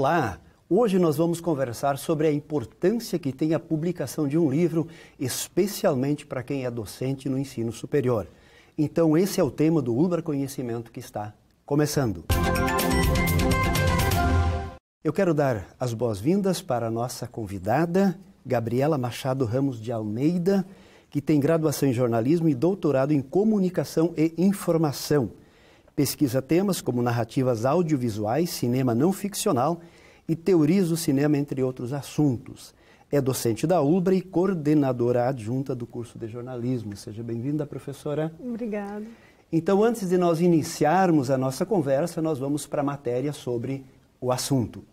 Olá! Hoje nós vamos conversar sobre a importância que tem a publicação de um livro, especialmente para quem é docente no ensino superior. Então esse é o tema do Ubra Conhecimento que está começando. Eu quero dar as boas-vindas para a nossa convidada, Gabriela Machado Ramos de Almeida, que tem graduação em jornalismo e doutorado em comunicação e informação. Pesquisa temas como narrativas audiovisuais, cinema não ficcional e teorias do cinema, entre outros assuntos. É docente da Ubra e coordenadora adjunta do curso de jornalismo. Seja bem-vinda, professora. Obrigada. Então, antes de nós iniciarmos a nossa conversa, nós vamos para a matéria sobre o assunto.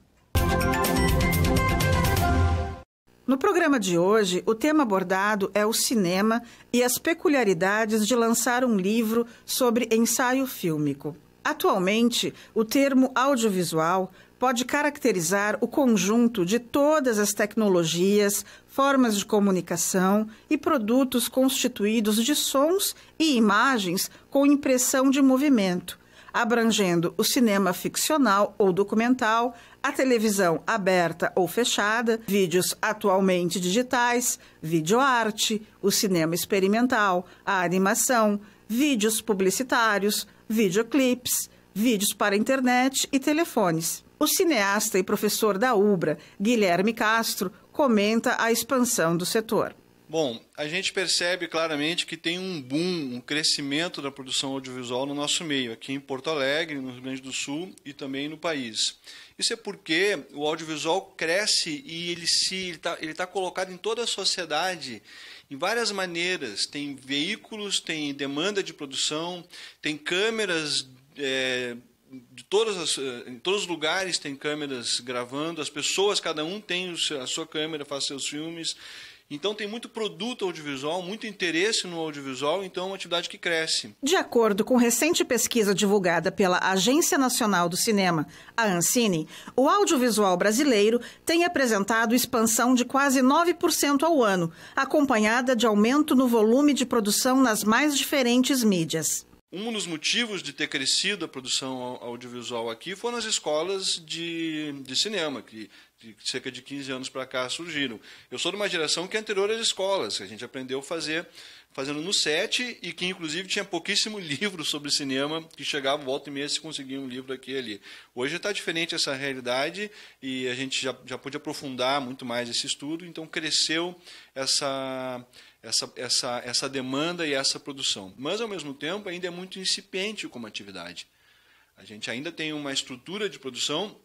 No programa de hoje, o tema abordado é o cinema e as peculiaridades de lançar um livro sobre ensaio fílmico. Atualmente, o termo audiovisual pode caracterizar o conjunto de todas as tecnologias, formas de comunicação e produtos constituídos de sons e imagens com impressão de movimento, abrangendo o cinema ficcional ou documental, a televisão aberta ou fechada, vídeos atualmente digitais, videoarte, o cinema experimental, a animação, vídeos publicitários, videoclipes, vídeos para internet e telefones. O cineasta e professor da Ubra, Guilherme Castro, comenta a expansão do setor. Bom, a gente percebe claramente que tem um boom, um crescimento da produção audiovisual no nosso meio, aqui em Porto Alegre, no Rio Grande do Sul e também no país. Isso é porque o audiovisual cresce e ele tá colocado em toda a sociedade em várias maneiras. Tem veículos, tem demanda de produção, tem câmeras em todos os lugares tem câmeras gravando, as pessoas, cada um tem a sua câmera, faz seus filmes. Então tem muito produto audiovisual, muito interesse no audiovisual, então é uma atividade que cresce. De acordo com recente pesquisa divulgada pela Agência Nacional do Cinema, a Ancine, o audiovisual brasileiro tem apresentado expansão de quase 9% ao ano, acompanhada de aumento no volume de produção nas mais diferentes mídias. Um dos motivos de ter crescido a produção audiovisual aqui foram as escolas de cinema, que de cerca de 15 anos para cá surgiram. Eu sou de uma geração que é anterior às escolas, que a gente aprendeu fazendo no set e que inclusive tinha pouquíssimo livro sobre cinema, que chegava volta e meia se conseguia um livro aqui e ali. Hoje está diferente essa realidade e a gente já pôde aprofundar muito mais esse estudo, então cresceu essa demanda e essa produção. Mas, ao mesmo tempo, ainda é muito incipiente como atividade. A gente ainda tem uma estrutura de produção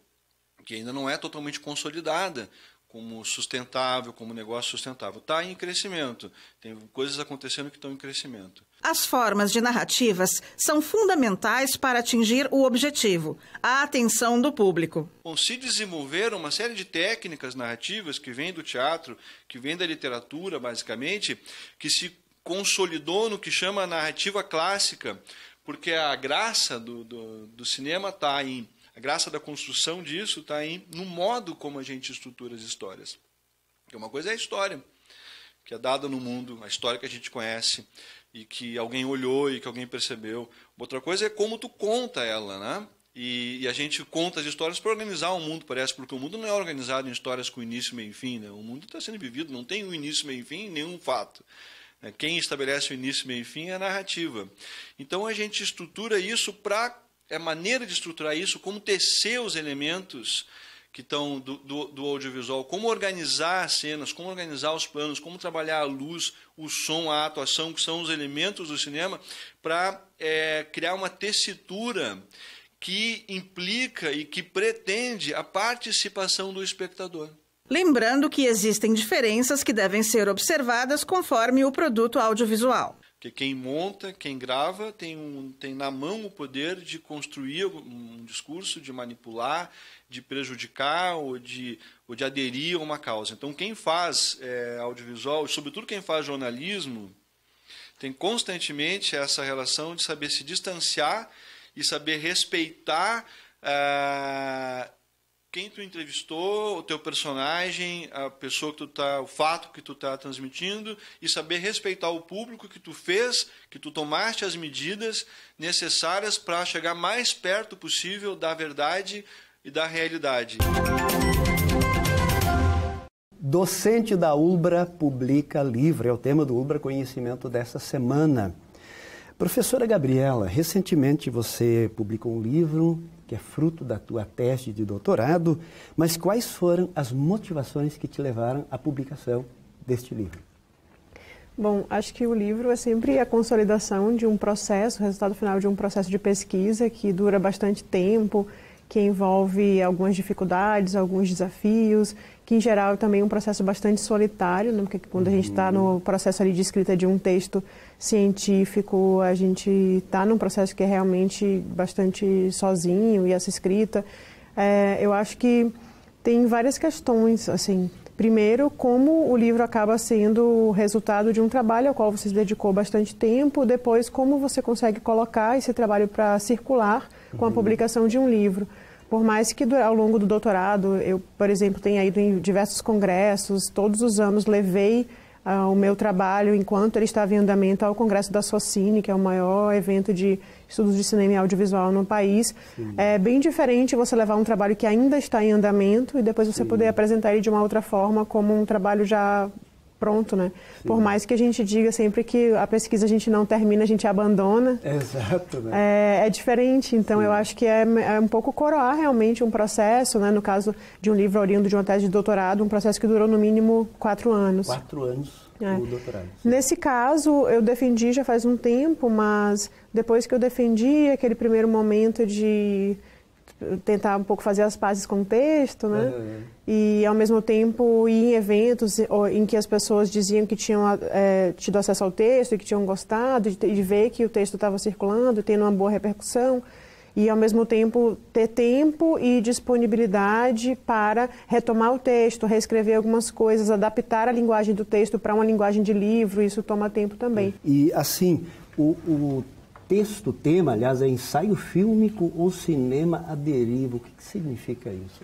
que ainda não é totalmente consolidada como sustentável, como negócio sustentável. Está em crescimento. Tem coisas acontecendo que estão em crescimento. As formas de narrativas são fundamentais para atingir o objetivo, a atenção do público. Bom, se desenvolveram uma série de técnicas narrativas que vêm do teatro, que vêm da literatura, basicamente, que se consolidou no que chama a narrativa clássica, porque a graça do cinema está em... A graça da construção disso está no modo como a gente estrutura as histórias. Porque uma coisa é a história, que é dada no mundo, a história que a gente conhece, e que alguém olhou e que alguém percebeu. Outra coisa é como tu conta ela, né? E a gente conta as histórias para organizar o mundo, parece, porque o mundo não é organizado em histórias com início, meio e fim, né? O mundo está sendo vivido, não tem um início, meio e fim, nenhum fato. Quem estabelece o início, meio e fim é a narrativa. Então a gente estrutura isso é maneira de estruturar isso, como tecer os elementos que estão do audiovisual, como organizar as cenas, como organizar os planos, como trabalhar a luz, o som, a atuação, que são os elementos do cinema, para criar uma tessitura que implica e que pretende a participação do espectador. Lembrando que existem diferenças que devem ser observadas conforme o produto audiovisual. Porque quem monta, quem grava, tem na mão o poder de construir um discurso, de manipular, de prejudicar ou de aderir a uma causa. Então quem faz audiovisual, sobretudo quem faz jornalismo, tem constantemente essa relação de saber se distanciar e saber respeitar quem tu entrevistou, o teu personagem, a pessoa que tu tá, o fato que tu tá transmitindo, e saber respeitar o público que tu fez, que tu tomaste as medidas necessárias para chegar mais perto possível da verdade e da realidade. Docente da ULBRA publica livro, é o tema do ULBRA Conhecimento dessa semana. Professora Gabriela, recentemente você publicou um livro que é fruto da tua tese de doutorado, mas quais foram as motivações que te levaram à publicação deste livro? Bom, acho que o livro é sempre a consolidação de um processo, o resultado final de um processo de pesquisa que dura bastante tempo, que envolve algumas dificuldades, alguns desafios, que em geral também é um processo bastante solitário, né? Porque quando a gente está no processo ali de escrita de um texto científico, a gente está num processo que é realmente bastante sozinho, e essa escrita, eu acho que tem várias questões, assim. Primeiro, como o livro acaba sendo o resultado de um trabalho ao qual você se dedicou bastante tempo. Depois, como você consegue colocar esse trabalho para circular com a publicação de um livro. Por mais que ao longo do doutorado, eu, por exemplo, tenha ido em diversos congressos, todos os anos levei o meu trabalho, enquanto ele estava em andamento, ao Congresso da Socine, que é o maior evento de estudos de cinema e audiovisual no país. Sim. É bem diferente você levar um trabalho que ainda está em andamento e depois você poder apresentar ele de uma outra forma, como um trabalho já pronto, né? Sim. Por mais que a gente diga sempre que a pesquisa a gente não termina, a gente abandona. Exato, né? É diferente, então eu acho que é um pouco coroar realmente um processo, né? No caso de um livro oriundo de uma tese de doutorado, um processo que durou no mínimo 4 anos. 4 anos o doutorado. Sim. Nesse caso, eu defendi já faz um tempo, mas depois que eu defendi aquele primeiro momento de tentar um pouco fazer as pazes com o texto, né? E, ao mesmo tempo, ir em eventos em que as pessoas diziam que tinham tido acesso ao texto e que tinham gostado, de ver que o texto estava circulando, tendo uma boa repercussão, e, ao mesmo tempo, ter tempo e disponibilidade para retomar o texto, reescrever algumas coisas, adaptar a linguagem do texto para uma linguagem de livro, isso toma tempo também. E, assim, o texto, tema, aliás, é ensaio fílmico ou cinema à deriva. O que significa isso?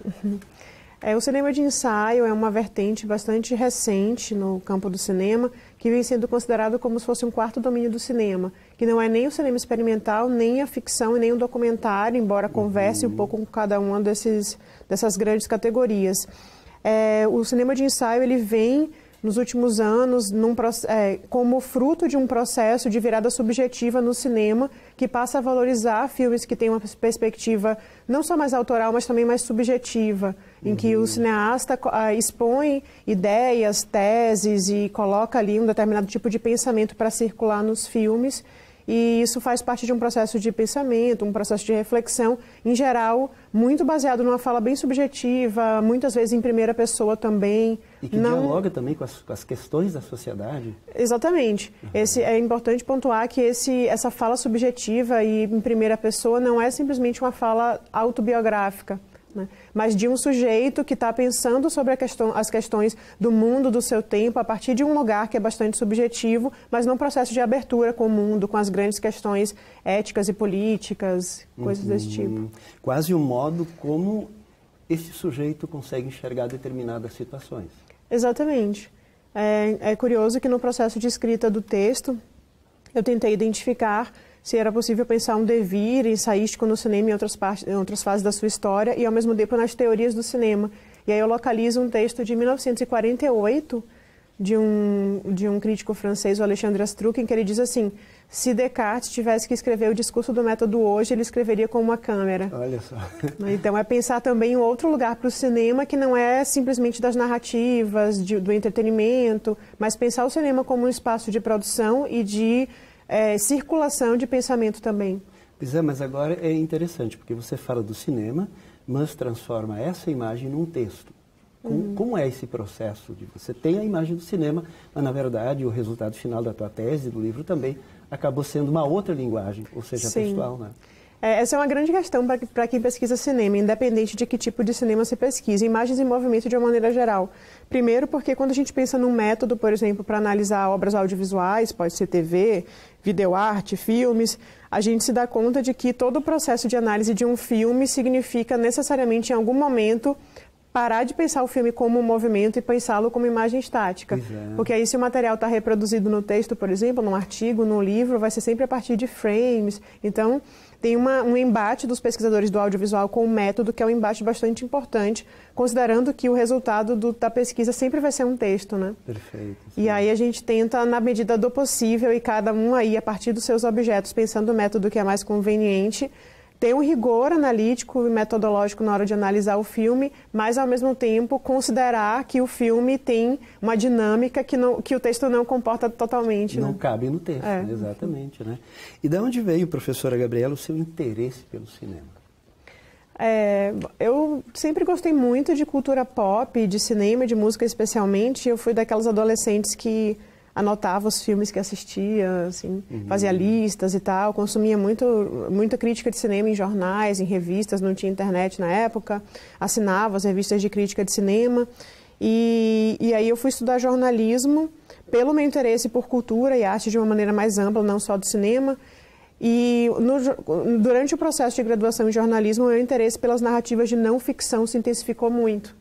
O cinema de ensaio é uma vertente bastante recente no campo do cinema, que vem sendo considerado como se fosse um quarto domínio do cinema, que não é nem o cinema experimental, nem a ficção e nem o documentário, embora converse um pouco com cada uma dessas grandes categorias. O cinema de ensaio, ele vem nos últimos anos, como fruto de um processo de virada subjetiva no cinema, que passa a valorizar filmes que têm uma perspectiva não só mais autoral, mas também mais subjetiva, em que o cineasta expõe ideias, teses e coloca ali um determinado tipo de pensamento para circular nos filmes. E isso faz parte de um processo de pensamento, um processo de reflexão, em geral, muito baseado numa fala bem subjetiva, muitas vezes em primeira pessoa também. E que dialoga também com as questões da sociedade. Exatamente. É importante pontuar que essa fala subjetiva e em primeira pessoa não é simplesmente uma fala autobiográfica, né? Mas de um sujeito que está pensando sobre as questões do mundo, do seu tempo, a partir de um lugar que é bastante subjetivo, mas num processo de abertura com o mundo, com as grandes questões éticas e políticas, coisas desse tipo. Quase o modo como esse sujeito consegue enxergar determinadas situações. Exatamente. É curioso que no processo de escrita do texto, eu tentei identificar se era possível pensar um devir ensaístico no cinema em outras fases da sua história e, ao mesmo tempo, nas teorias do cinema. E aí eu localizo um texto de 1948 de um crítico francês, o Alexandre Astruc, em que ele diz assim: se Descartes tivesse que escrever o discurso do método hoje, ele escreveria com uma câmera. Olha só. Então é pensar também um outro lugar para o cinema, que não é simplesmente das narrativas, do entretenimento, mas pensar o cinema como um espaço de produção e de circulação de pensamento também. Pois é, mas agora é interessante, porque você fala do cinema, mas transforma essa imagem num texto. Como é esse processo? Você tem a imagem do cinema, mas, na verdade, o resultado final da tua tese, do livro, também acabou sendo uma outra linguagem, ou seja, textual, né? Essa é uma grande questão para quem pesquisa cinema, independente de que tipo de cinema se pesquisa. Imagens em movimento de uma maneira geral. Primeiro porque quando a gente pensa num método, por exemplo, para analisar obras audiovisuais, pode ser TV, videoarte, filmes, a gente se dá conta de que todo o processo de análise de um filme significa necessariamente, em algum momento, parar de pensar o filme como um movimento e pensá-lo como imagem estática. Porque aí, se o material está reproduzido no texto, por exemplo, num artigo, num livro, vai ser sempre a partir de frames. Então, tem um embate dos pesquisadores do audiovisual com o método, que é um embate bastante importante, considerando que o resultado da pesquisa sempre vai ser um texto, né? Perfeito. Sim. E aí a gente tenta, na medida do possível, e cada um aí, a partir dos seus objetos, pensando o método que é mais conveniente, ter um rigor analítico e metodológico na hora de analisar o filme, mas, ao mesmo tempo, considerar que o filme tem uma dinâmica que o texto não comporta totalmente. Não né? cabe no texto, exatamente. Né? E de onde veio, professora Gabriela, o seu interesse pelo cinema? Eu sempre gostei muito de cultura pop, de cinema, de música especialmente. Eu fui daquelas adolescentes que anotava os filmes que assistia, assim, fazia listas e tal, consumia muita crítica de cinema em jornais, em revistas, não tinha internet na época, assinava as revistas de crítica de cinema e aí eu fui estudar jornalismo pelo meu interesse por cultura e arte de uma maneira mais ampla, não só do cinema. E durante o processo de graduação em jornalismo, o meu interesse pelas narrativas de não ficção se intensificou muito.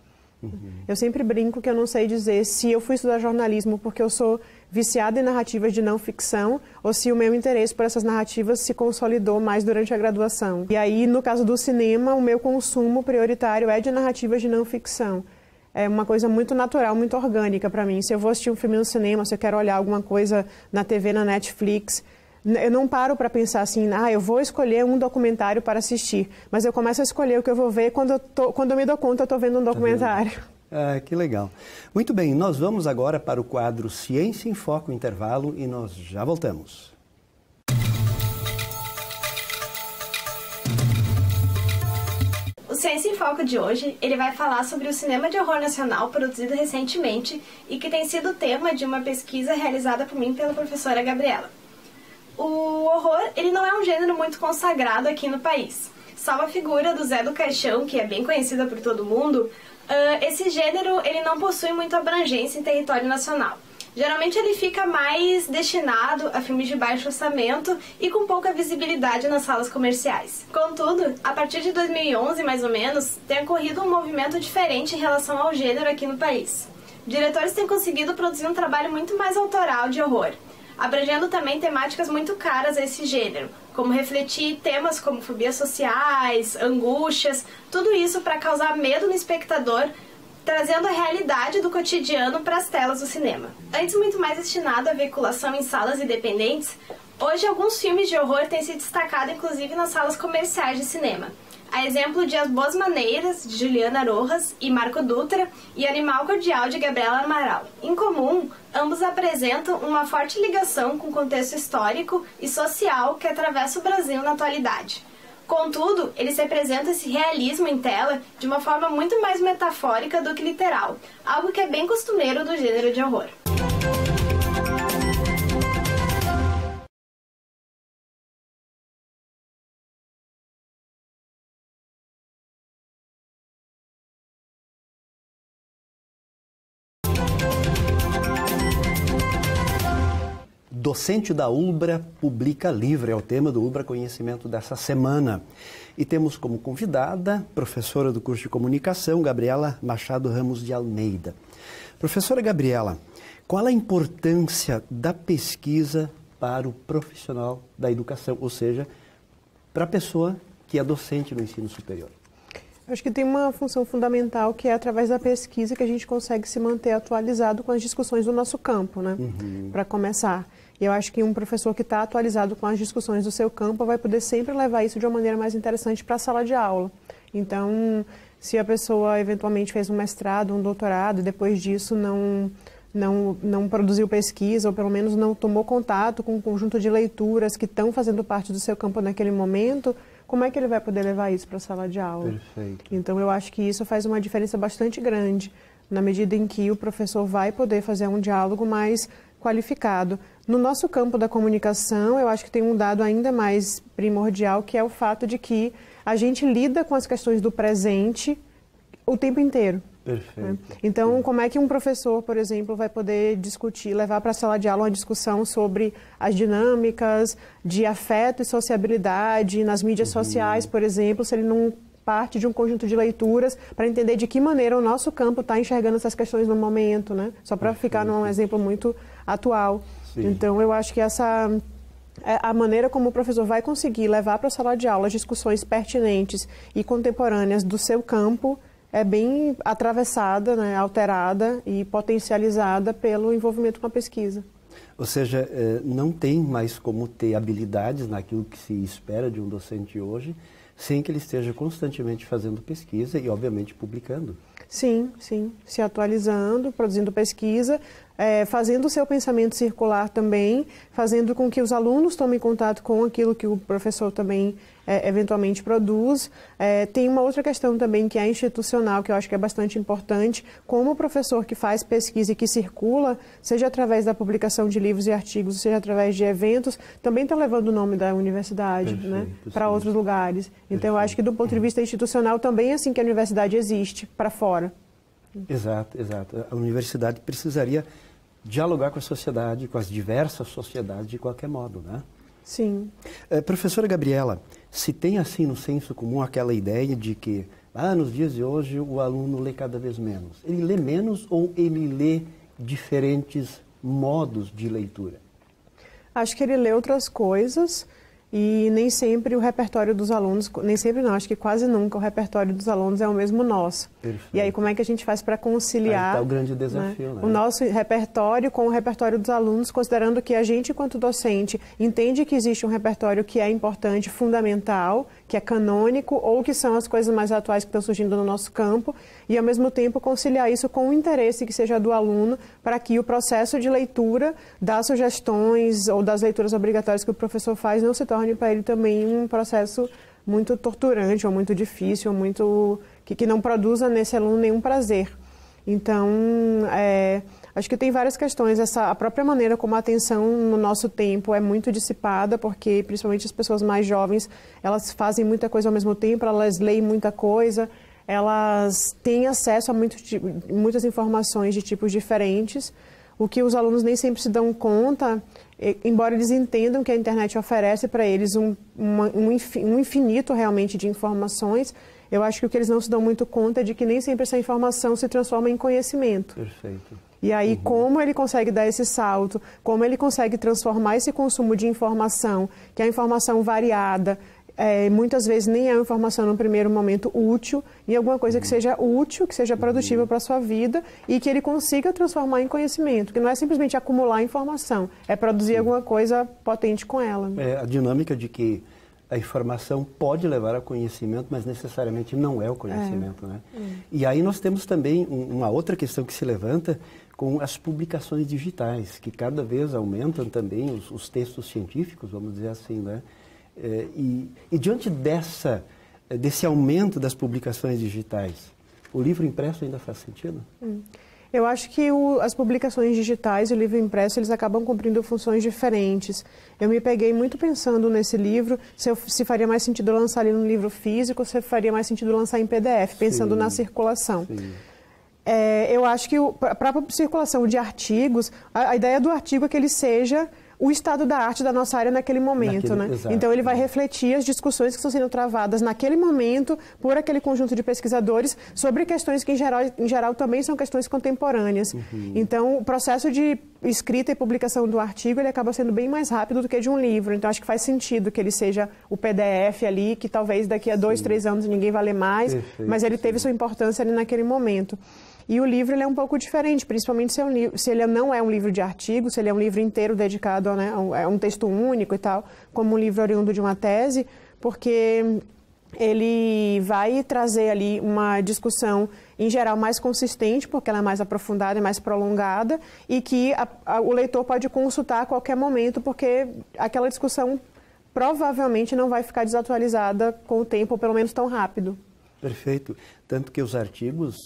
Eu sempre brinco que eu não sei dizer se eu fui estudar jornalismo porque eu sou viciada em narrativas de não ficção ou se o meu interesse por essas narrativas se consolidou mais durante a graduação. E aí, no caso do cinema, o meu consumo prioritário é de narrativas de não ficção. É uma coisa muito natural, muito orgânica para mim. Se eu vou assistir um filme no cinema, se eu quero olhar alguma coisa na TV, na Netflix, eu não paro para pensar assim, eu vou escolher um documentário para assistir, mas eu começo a escolher o que eu vou ver quando eu me dou conta eu estou vendo um documentário. Que legal. Muito bem, nós vamos agora para o quadro Ciência em Foco, intervalo, e nós já voltamos. O Ciência em Foco de hoje, ele vai falar sobre o cinema de horror nacional produzido recentemente e que tem sido tema de uma pesquisa realizada por mim pela professora Gabriela. O horror, ele não é um gênero muito consagrado aqui no país. Salvo a figura do Zé do Caixão, que é bem conhecida por todo mundo, esse gênero ele não possui muita abrangência em território nacional. Geralmente ele fica mais destinado a filmes de baixo orçamento e com pouca visibilidade nas salas comerciais. Contudo, a partir de 2011, mais ou menos, tem ocorrido um movimento diferente em relação ao gênero aqui no país. Diretores têm conseguido produzir um trabalho muito mais autoral de horror, abrangendo também temáticas muito caras a esse gênero, como refletir temas como fobias sociais, angústias, tudo isso para causar medo no espectador, trazendo a realidade do cotidiano para as telas do cinema. Antes muito mais destinado à veiculação em salas independentes, hoje alguns filmes de horror têm se destacado inclusive nas salas comerciais de cinema. A exemplo de As Boas Maneiras, de Juliana Rojas e Marco Dutra, e Animal Cordial, de Gabriela Amaral. Em comum, ambos apresentam uma forte ligação com o contexto histórico e social que atravessa o Brasil na atualidade. Contudo, eles representam esse realismo em tela de uma forma muito mais metafórica do que literal, algo que é bem costumeiro do gênero de horror. Docente da UBRA publica livro, é o tema do UBRA Conhecimento dessa semana. E temos como convidada, professora do curso de comunicação, Gabriela Machado Ramos de Almeida. Professora Gabriela, qual a importância da pesquisa para o profissional da educação, ou seja, para a pessoa que é docente no ensino superior? Acho que tem uma função fundamental que é através da pesquisa que a gente consegue se manter atualizado com as discussões do nosso campo, né? Para começar. E eu acho que um professor que está atualizado com as discussões do seu campo vai poder sempre levar isso de uma maneira mais interessante para a sala de aula. Então, se a pessoa eventualmente fez um mestrado, um doutorado, e depois disso não produziu pesquisa, ou pelo menos não tomou contato com um conjunto de leituras que estão fazendo parte do seu campo naquele momento, como é que ele vai poder levar isso para a sala de aula? Perfeito. Então, eu acho que isso faz uma diferença bastante grande, na medida em que o professor vai poder fazer um diálogo mais qualificado. No nosso campo da comunicação, eu acho que tem um dado ainda mais primordial, que é o fato de que a gente lida com as questões do presente o tempo inteiro. Perfeito. Então, como é que um professor, por exemplo, vai poder discutir, levar para a sala de aula uma discussão sobre as dinâmicas de afeto e sociabilidade nas mídias sociais, por exemplo, se ele não parte de um conjunto de leituras para entender de que maneira o nosso campo está enxergando essas questões no momento, né? Só para ficar num exemplo muito atual. Sim. Então, eu acho que essa a maneira como o professor vai conseguir levar para a sala de aula discussões pertinentes e contemporâneas do seu campo é bem atravessada, né, alterada e potencializada pelo envolvimento com a pesquisa. Ou seja, não tem mais como ter habilidades naquilo que se espera de um docente hoje, sem que ele esteja constantemente fazendo pesquisa e, obviamente, publicando. Sim, se atualizando, produzindo pesquisa, fazendo o seu pensamento circular também, fazendo com que os alunos tomem contato com aquilo que o professor também eventualmente produz. Tem uma outra questão também que é institucional, que eu acho que é bastante importante, como o professor que faz pesquisa e que circula, seja através da publicação de livros e artigos, seja através de eventos, também está levando o nome da universidade, né, para outros lugares. Então, eu acho que do ponto de vista institucional também é assim que a universidade existe, para fora. Exato. A universidade precisaria dialogar com a sociedade, com as diversas sociedades de qualquer modo, né? Sim. Professora Gabriela, se tem assim no senso comum aquela ideia de que nos dias de hoje o aluno lê cada vez menos. Ele lê menos ou ele lê diferentes modos de leitura? Acho que ele lê outras coisas e nem sempre o repertório dos alunos, nem sempre não, acho que quase nunca o repertório dos alunos é o mesmo nosso. Perfeito. E aí como é que a gente faz para conciliar, aí está o grande desafio, né? O nosso repertório com o repertório dos alunos, considerando que a gente, enquanto docente, entende que existe um repertório que é importante, fundamental, que é canônico, ou que são as coisas mais atuais que estão surgindo no nosso campo, e ao mesmo tempo conciliar isso com o interesse que seja do aluno, para que o processo de leitura das sugestões ou das leituras obrigatórias que o professor faz não se torne para ele também um processo muito torturante, ou muito difícil, ou muito que não produza nesse aluno nenhum prazer. Então, acho que tem várias questões. A própria maneira como a atenção no nosso tempo é muito dissipada, porque principalmente as pessoas mais jovens, elas fazem muita coisa ao mesmo tempo, elas leem muita coisa, elas têm acesso a muitas informações de tipos diferentes, o que os alunos nem sempre se dão conta, embora eles entendam que a internet oferece para eles um infinito realmente de informações. Eu acho que o que eles não se dão muito conta é de que nem sempre essa informação se transforma em conhecimento. Perfeito. E aí, como ele consegue dar esse salto, como ele consegue transformar esse consumo de informação, que é a informação variada, muitas vezes nem é uma informação no primeiro momento útil, em alguma coisa que seja útil, que seja produtiva para a sua vida e que ele consiga transformar em conhecimento, que não é simplesmente acumular informação, é produzir alguma coisa potente com ela. A dinâmica de que a informação pode levar ao conhecimento, mas necessariamente não é o conhecimento, né? E aí nós temos também uma outra questão que se levanta com as publicações digitais, que cada vez aumentam também os textos científicos, vamos dizer assim, né? E diante desse aumento das publicações digitais, o livro impresso ainda faz sentido? Eu acho que as publicações digitais e o livro impresso, eles acabam cumprindo funções diferentes. Eu me peguei muito pensando nesse livro, se faria mais sentido lançar ele num livro físico, ou se faria mais sentido lançar em PDF, pensando na circulação. Eu acho que para a circulação de artigos, a ideia do artigo é que ele seja o estado da arte da nossa área naquele momento, né? Exato, então ele vai refletir as discussões que estão sendo travadas naquele momento por aquele conjunto de pesquisadores sobre questões que em geral também são questões contemporâneas. Então o processo de escrita e publicação do artigo, ele acaba sendo bem mais rápido do que de um livro. Então acho que faz sentido que ele seja o PDF ali, que talvez daqui a 2, 3 anos ninguém vai ler mais, mas ele teve sua importância ali naquele momento. E o livro ele é um pouco diferente, principalmente se ele não é um livro de artigo, se ele é um livro inteiro dedicado a um texto único e tal, como um livro oriundo de uma tese, porque ele vai trazer ali uma discussão, em geral, mais consistente, porque ela é mais aprofundada e mais prolongada, e que o leitor pode consultar a qualquer momento, porque aquela discussão provavelmente não vai ficar desatualizada com o tempo, ou pelo menos tão rápido. Perfeito. Tanto que os artigos,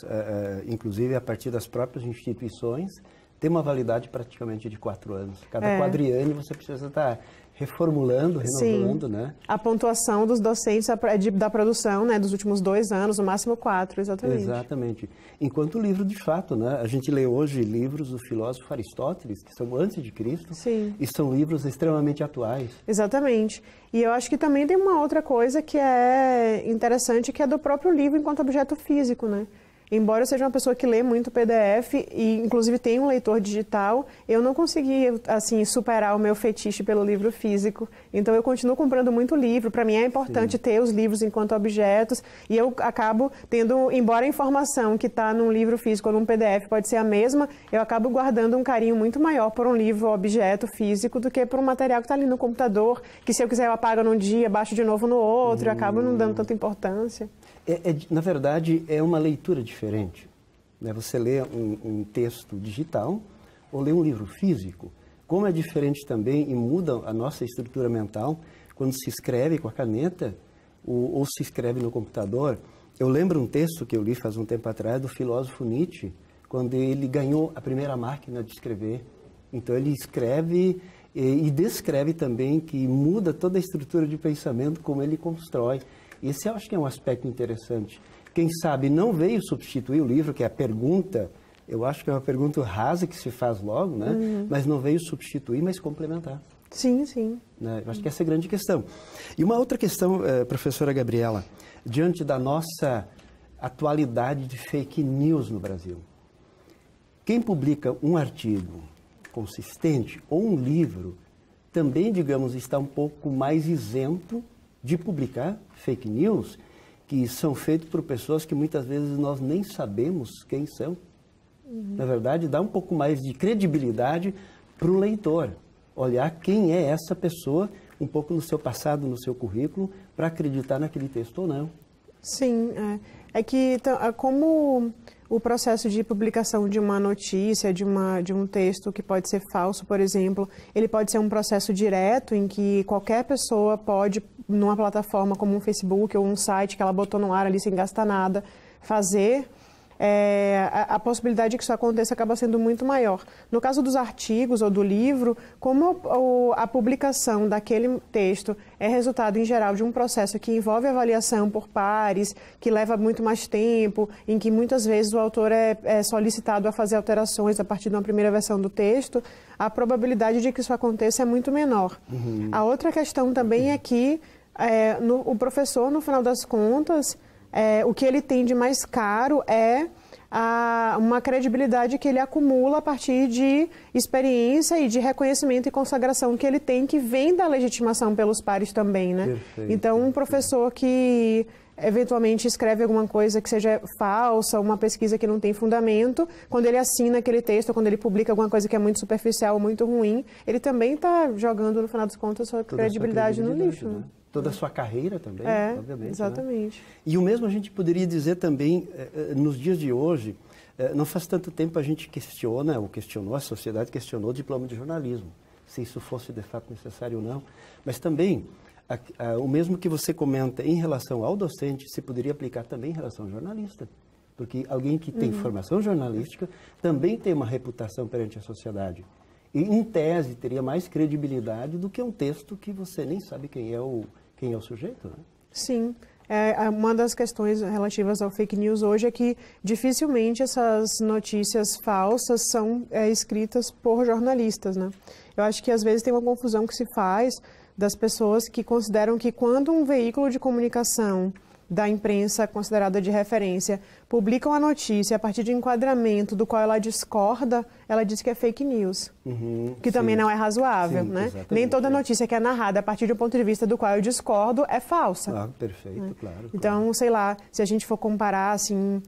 inclusive a partir das próprias instituições, têm uma validade praticamente de 4 anos. Cada quadriênio você precisa estar reformulando, renovando, né? A pontuação dos docentes da produção, né, dos últimos 2 anos, no máximo 4, exatamente. Exatamente. Enquanto o livro, de fato, né, a gente lê hoje livros do filósofo Aristóteles, que são antes de Cristo, e são livros extremamente atuais. Exatamente. E eu acho que também tem uma outra coisa que é interessante, que é do próprio livro enquanto objeto físico, né? embora eu seja uma pessoa que lê muito PDF e inclusive tem um leitor digital, eu não consegui assim superar o meu fetiche pelo livro físico. Então eu continuo comprando muito livro. Para mim é importante ter os livros enquanto objetos e eu acabo tendo, embora a informação que está num livro físico ou num PDF pode ser a mesma, eu acabo guardando um carinho muito maior por um livro objeto físico do que por um material que está ali no computador, que se eu quiser eu apago num dia, baixo de novo no outro, e acabo não dando tanta importância. Na verdade, é uma leitura diferente. Né? Você lê um texto digital ou lê um livro físico. Como é diferente também e muda a nossa estrutura mental quando se escreve com a caneta ou se escreve no computador. Eu lembro um texto que eu li faz um tempo atrás do filósofo Nietzsche, quando ele ganhou a primeira máquina de escrever. Então ele escreve e descreve também que muda toda a estrutura de pensamento, como ele constrói. Esse eu acho que é um aspecto interessante. Quem sabe não veio substituir o livro, que é a pergunta, eu acho que é uma pergunta rasa que se faz logo, né? Mas não veio substituir, mas complementar. Sim, sim. Né? Eu acho que essa é a grande questão. E uma outra questão, professora Gabriela, diante da nossa atualidade de fake news no Brasil. Quem publica um artigo consistente ou um livro também, digamos, está um pouco mais isento de publicar fake news que são feitos por pessoas que muitas vezes nós nem sabemos quem são. Na verdade, dá um pouco mais de credibilidade para o leitor. Olhar quem é essa pessoa, um pouco no seu passado, no seu currículo, para acreditar naquele texto ou não. Sim, é que como o processo de publicação de uma notícia, de um texto que pode ser falso, por exemplo, ele pode ser um processo direto em que qualquer pessoa pode, numa plataforma como um Facebook ou um site que ela botou no ar ali sem gastar nada, fazer. A possibilidade de que isso aconteça acaba sendo muito maior. No caso dos artigos ou do livro, como a publicação daquele texto é resultado, em geral, de um processo que envolve avaliação por pares, que leva muito mais tempo, em que muitas vezes o autor é solicitado a fazer alterações a partir de uma primeira versão do texto, a probabilidade de que isso aconteça é muito menor. A outra questão também é que o professor, no final das contas, o que ele tem de mais caro é uma credibilidade que ele acumula a partir de experiência e de reconhecimento e consagração que ele tem, que vem da legitimação pelos pares também, né? Perfeito. Então, um professor que eventualmente escreve alguma coisa que seja falsa, uma pesquisa que não tem fundamento, quando ele assina aquele texto, quando ele publica alguma coisa que é muito superficial ou muito ruim, ele também está jogando, no final das contas, a sua credibilidade no lixo. Né? Toda a sua carreira também, obviamente. Exatamente. Né? E o mesmo a gente poderia dizer também, nos dias de hoje, não faz tanto tempo a gente questionou, a sociedade questionou o diploma de jornalismo, se isso fosse de fato necessário ou não. Mas também, o mesmo que você comenta em relação ao docente, se poderia aplicar também em relação ao jornalista. Porque alguém que tem formação jornalística também tem uma reputação perante a sociedade. E, em tese, teria mais credibilidade do que um texto que você nem sabe quem é o sujeito, né? Sim. Uma das questões relativas ao fake news hoje é que dificilmente essas notícias falsas são escritas por jornalistas, né? Eu acho que às vezes tem uma confusão que se faz das pessoas que consideram que quando um veículo de comunicação da imprensa considerada de referência publica uma notícia a partir de enquadramento do qual ela discorda, ela diz que é fake news, que também não é razoável, né? Nem toda notícia que é narrada a partir de um ponto de vista do qual eu discordo é falsa. Perfeito, claro. Então, sei lá, se a gente for comparar, assim,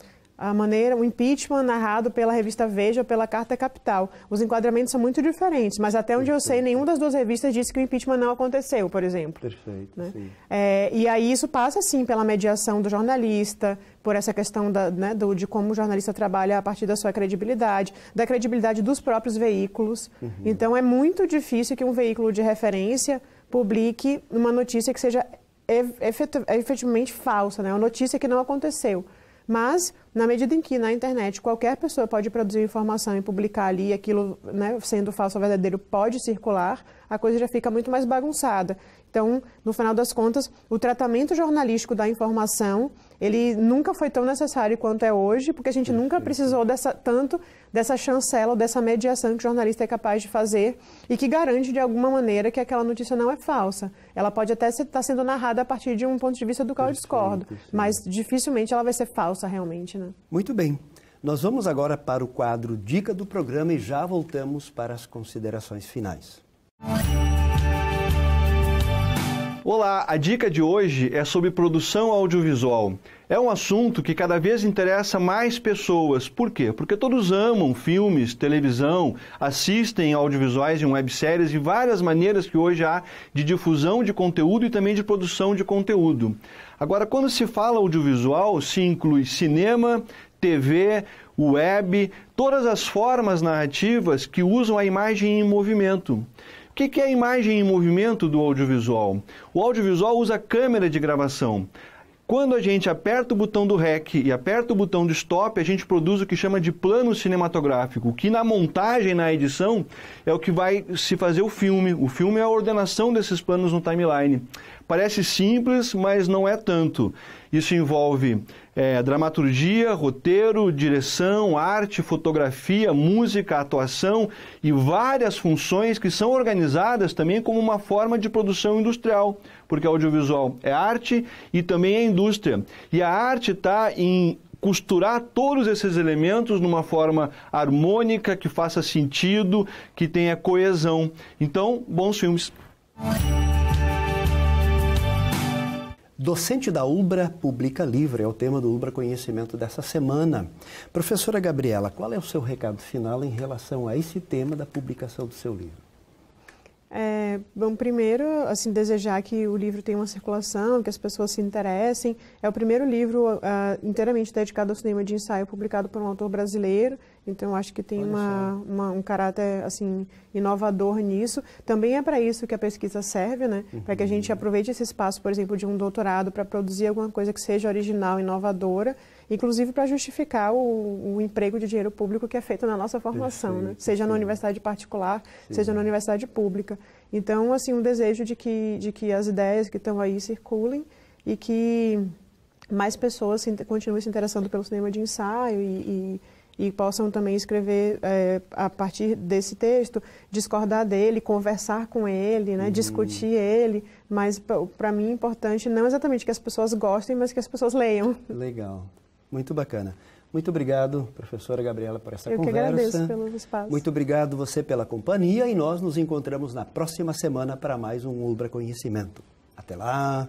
o impeachment narrado pela revista Veja ou pela Carta Capital. Os enquadramentos são muito diferentes, mas até onde eu sei, nenhuma das duas revistas disse que o impeachment não aconteceu, por exemplo. Perfeito, né? Sim. E aí isso passa, sim, pela mediação do jornalista, por essa questão de como o jornalista trabalha a partir da sua credibilidade, da credibilidade dos próprios veículos. Então, é muito difícil que um veículo de referência publique uma notícia que seja efetivamente falsa, né? Uma notícia que não aconteceu. Mas, na medida em que na internet qualquer pessoa pode produzir informação e publicar ali, aquilo, né, sendo falso ou verdadeiro, pode circular, a coisa já fica muito mais bagunçada. Então, no final das contas, o tratamento jornalístico da informação, ele nunca foi tão necessário quanto é hoje, porque a gente nunca precisou tanto dessa chancela, dessa mediação que o jornalista é capaz de fazer e que garante, de alguma maneira, que aquela notícia não é falsa. Ela pode até estar sendo narrada a partir de um ponto de vista do qual eu discordo, mas dificilmente ela vai ser falsa realmente, né? Né? Muito bem. Nós vamos agora para o quadro Dica do Programa e já voltamos para as considerações finais. Olá, a dica de hoje é sobre produção audiovisual. É um assunto que cada vez interessa mais pessoas. Por quê? Porque todos amam filmes, televisão, assistem audiovisuais em webséries e várias maneiras que hoje há de difusão de conteúdo e também de produção de conteúdo. Agora, quando se fala audiovisual, se inclui cinema, TV, web, todas as formas narrativas que usam a imagem em movimento. O que é a imagem em movimento do audiovisual? O audiovisual usa câmera de gravação. Quando a gente aperta o botão do REC e aperta o botão do STOP, a gente produz o que chama de plano cinematográfico, que na montagem, na edição, é o que vai se fazer o filme. O filme é a ordenação desses planos no timeline. Parece simples, mas não é tanto. Isso envolve dramaturgia, roteiro, direção, arte, fotografia, música, atuação e várias funções que são organizadas também como uma forma de produção industrial, porque audiovisual é arte e também é indústria. E a arte está em costurar todos esses elementos numa forma harmônica, que faça sentido, que tenha coesão. Então, bons filmes. Docente da UBRA Publica Livre é o tema do UBRA Conhecimento dessa semana. Professora Gabriela, qual é o seu recado final em relação a esse tema da publicação do seu livro? Bom, primeiro, assim, desejar que o livro tenha uma circulação, que as pessoas se interessem. É o primeiro livro inteiramente dedicado ao cinema de ensaio, publicado por um autor brasileiro. Então, acho que tem um caráter assim, inovador nisso. Também é para isso que a pesquisa serve, né? Para que a gente aproveite esse espaço, por exemplo, de um doutorado para produzir alguma coisa que seja original, inovadora, inclusive para justificar o emprego de dinheiro público que é feito na nossa formação, né? Seja na universidade particular, seja na universidade pública. Então, assim, um desejo de que as ideias que estão aí circulem e que mais pessoas continuem se interessando pelo cinema de ensaio e possam também escrever a partir desse texto, discordar dele, conversar com ele, né, discutir ele, mas para mim é importante não exatamente que as pessoas gostem, mas que as pessoas leiam. Legal, muito bacana. Muito obrigado, professora Gabriela, por essa conversa. Eu que agradeço pelo espaço. Muito obrigado você pela companhia e nós nos encontramos na próxima semana para mais um UBRA Conhecimento. Até lá!